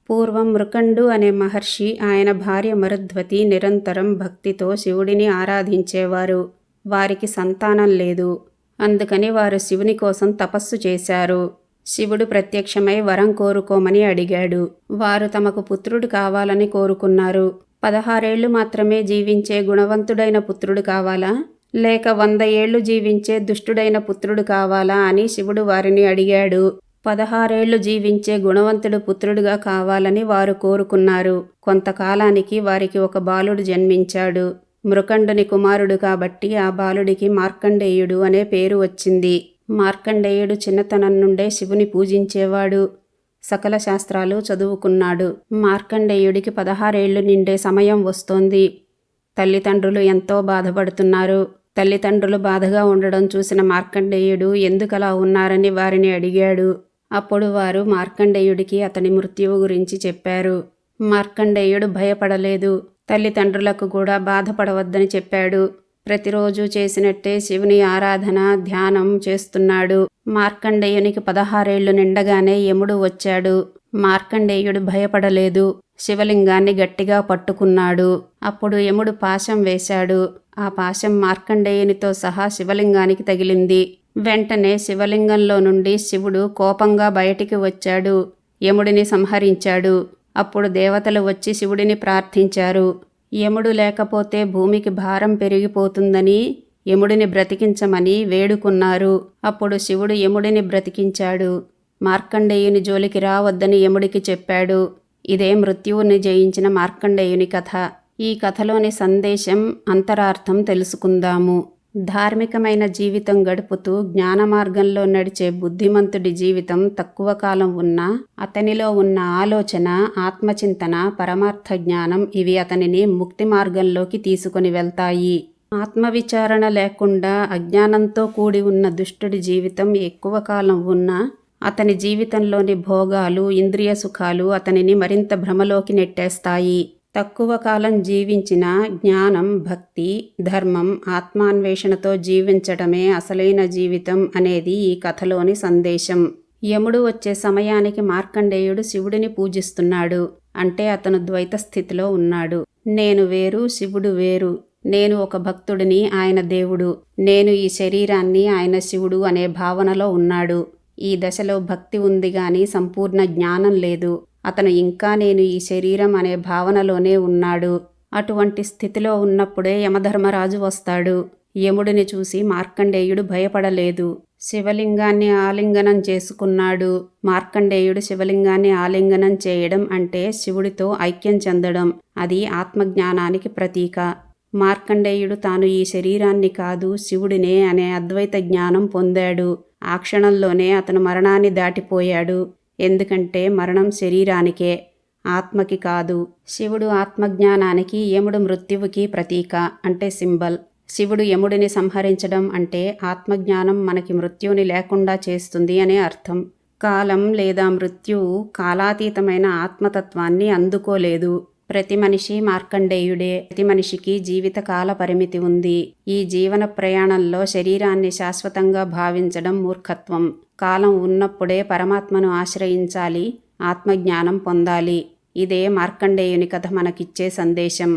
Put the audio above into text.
పూర్వం మృకండు అనే మహర్షి, ఆయన భార్య మరుద్వతి నిరంతరం భక్తితో శివుడిని ఆరాధించేవారు. వారికి సంతానం లేదు. అందుకని వారు శివుని కోసం తపస్సు చేశారు. శివుడు ప్రత్యక్షమై వరం కోరుకోమని అడిగాడు. వారు తమకు పుత్రుడు కావాలని కోరుకున్నారు. 16 ఏళ్లు మాత్రమే జీవించే గుణవంతుడైన పుత్రుడు కావాలా, లేక 100 ఏళ్లు జీవించే దుష్టుడైన పుత్రుడు కావాలా అని శివుడు వారిని అడిగాడు. 16 ఏళ్లు జీవించే గుణవంతుడు పుత్రుడుగా కావాలని వారు కోరుకున్నారు. కొంతకాలానికి వారికి ఒక బాలుడు జన్మించాడు. మృకండుని కుమారుడు కాబట్టి ఆ బాలుడికి మార్కండేయుడు అనే పేరు వచ్చింది. మార్కండేయుడు చిన్నతనం నుండే శివుని పూజించేవాడు. సకల శాస్త్రాలు చదువుకున్నాడు. మార్కండేయుడికి 16 ఏళ్లు నిండే సమయం వస్తోంది. తల్లిదండ్రులు ఎంతో బాధపడుతున్నారు. తల్లిదండ్రులు బాధగా ఉండడం చూసిన మార్కండేయుడు ఎందుకలా ఉన్నారని వారిని అడిగాడు. అప్పుడు వారు మార్కండేయుడికి అతని మృత్యువు గురించి చెప్పారు. మార్కండేయుడు భయపడలేదు. తల్లిదండ్రులకు కూడా బాధపడవద్దని చెప్పాడు. ప్రతిరోజు చేసినట్టే శివుని ఆరాధన, ధ్యానం చేస్తున్నాడు. మార్కండేయునికి 16 ఏళ్లు నిండగానే యముడు వచ్చాడు. మార్కండేయుడు భయపడలేదు. శివలింగాన్ని గట్టిగా పట్టుకున్నాడు. అప్పుడు యముడు పాశం వేశాడు. ఆ పాశం మార్కండేయునితో సహా శివలింగానికి తగిలింది. వెంటనే శివలింగంలో నుండి శివుడు కోపంగా బయటికి వచ్చాడు. యముడిని సంహరించాడు. అప్పుడు దేవతలు వచ్చి శివుడిని ప్రార్థించారు. యముడు లేకపోతే భూమికి భారం పెరిగిపోతుందని యముడిని బ్రతికించమని వేడుకున్నారు. అప్పుడు శివుడు యముడిని బ్రతికించాడు. మార్కండేయుని జోలికి రావద్దని యముడికి చెప్పాడు. ఇదే మృత్యువుని జయించిన మార్కండేయుని కథ. ఈ కథలోని సందేశం, అంతరార్థం తెలుసుకుందాము. ధార్మికమైన జీవితం గడుపుతూ జ్ఞాన మార్గంలో నడిచే బుద్ధిమంతుడి జీవితం తక్కువ కాలం ఉన్నా అతనిలో ఉన్న ఆలోచన, ఆత్మచింతన, పరమార్థ జ్ఞానం ఇవి అతనిని ముక్తి మార్గంలోకి తీసుకొని వెళ్తాయి. ఆత్మవిచారణ లేకుండా అజ్ఞానంతో కూడి ఉన్న దుష్టుడి జీవితం ఎక్కువ కాలం ఉన్నా అతని జీవితంలోని భోగాలు, ఇంద్రియ సుఖాలు అతనిని మరింత భ్రమలోకి నెట్టేస్తాయి. తక్కువ కాలం జీవించిన జ్ఞానం, భక్తి, ధర్మం, ఆత్మాన్వేషణతో జీవించడమే అసలైన జీవితం అనేది ఈ కథలోని సందేశం. యముడు వచ్చే సమయానికి మార్కండేయుడు శివుడిని పూజిస్తున్నాడు. అంటే అతను ద్వైత స్థితిలో ఉన్నాడు. నేను వేరు, శివుడు వేరు. నేను ఒక భక్తుడిని, ఆయన దేవుడు. నేను ఈ శరీరాన్ని, ఆయన శివుడు అనే భావనలో ఉన్నాడు. ఈ దశలో భక్తి ఉంది గాని సంపూర్ణ జ్ఞానం లేదు. అతను ఇంకా నేను ఈ శరీరం అనే భావనలోనే ఉన్నాడు. అటువంటి స్థితిలో ఉన్నప్పుడే యమధర్మరాజు వస్తాడు. యముడిని చూసి మార్కండేయుడు భయపడలేదు. శివలింగాన్ని ఆలింగనం చేసుకున్నాడు. మార్కండేయుడు శివలింగాన్ని ఆలింగనం చేయడం అంటే శివుడితో ఐక్యం చెందడం. అది ఆత్మజ్ఞానానికి ప్రతీక. మార్కండేయుడు తాను ఈ శరీరాన్ని కాదు, శివుడినే అనే అద్వైత జ్ఞానం పొందాడు. ఆ క్షణంలోనే అతను మరణాన్ని దాటిపోయాడు. ఎందుకంటే మరణం శరీరానికే, ఆత్మకి కాదు. శివుడు ఆత్మజ్ఞానానికి, యముడు మృత్యువుకి ప్రతీక, అంటే సింబల్. శివుడు యముడిని సంహరించడం అంటే ఆత్మజ్ఞానం మనకి మృత్యువుని లేకుండా చేస్తుంది అనే అర్థం. కాలం లేదా మృత్యువు కాలాతీతమైన ఆత్మతత్వాన్ని అందుకోలేదు. ప్రతి మనిషి మార్కండేయుడే. ప్రతి మనిషికి జీవిత కాల పరిమితి ఉంది. ఈ జీవన ప్రయాణంలో శరీరాన్ని శాశ్వతంగా భావించడం మూర్ఖత్వం. కాలం ఉన్నప్పుడే పరమాత్మను ఆశ్రయించాలి, ఆత్మజ్ఞానం పొందాలి. ఇదే మార్కండేయుని కథ మనకిచ్చే సందేశం.